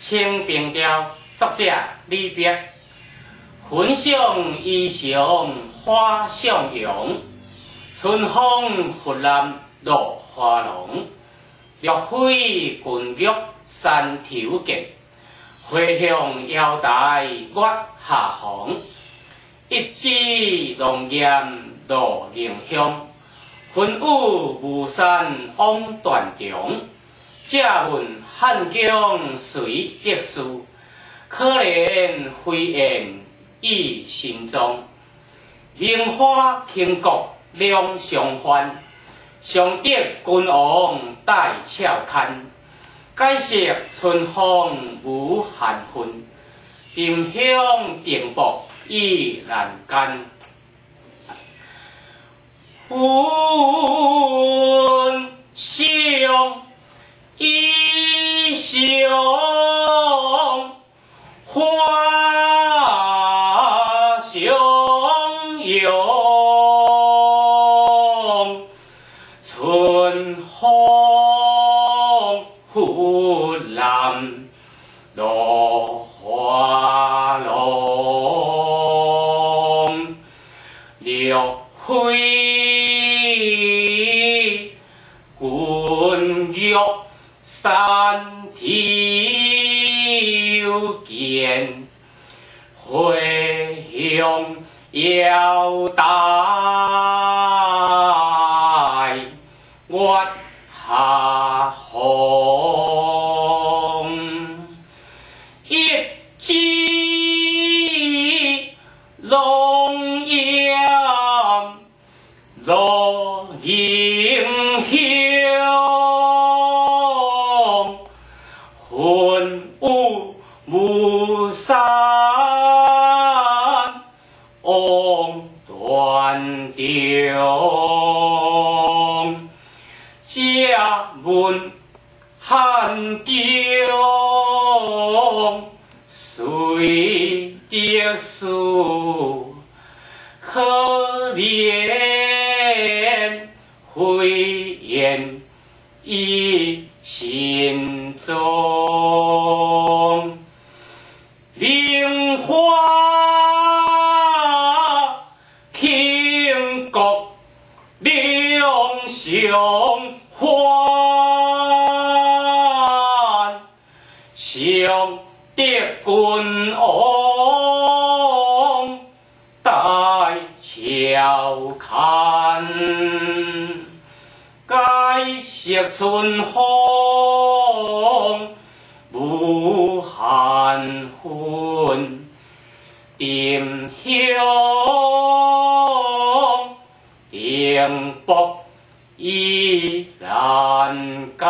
清平调》作者李白。焚香衣裳花向阳，春风拂槛落花浓。绿水群玉山头见，花香腰带月下红。一枝浓艳落凝香，云雾巫山往断肠。借问汉江谁得书？可怜飞燕倚新妆。名花倾国两相欢，常得君王带俏看。解释春风无限恨，沉香定泊意人间。闻香衣裳花向阳，春风拂槛落花浓。绿水群玉山头见，花香腰带月下红。一枝浓艳落凝香，云雾巫山往断肠。借问汉江谁得书？可怜飞燕倚新妆。名花倾国两相欢，常得君王带俏看。解释春风无限恨，沉香定泊意人间。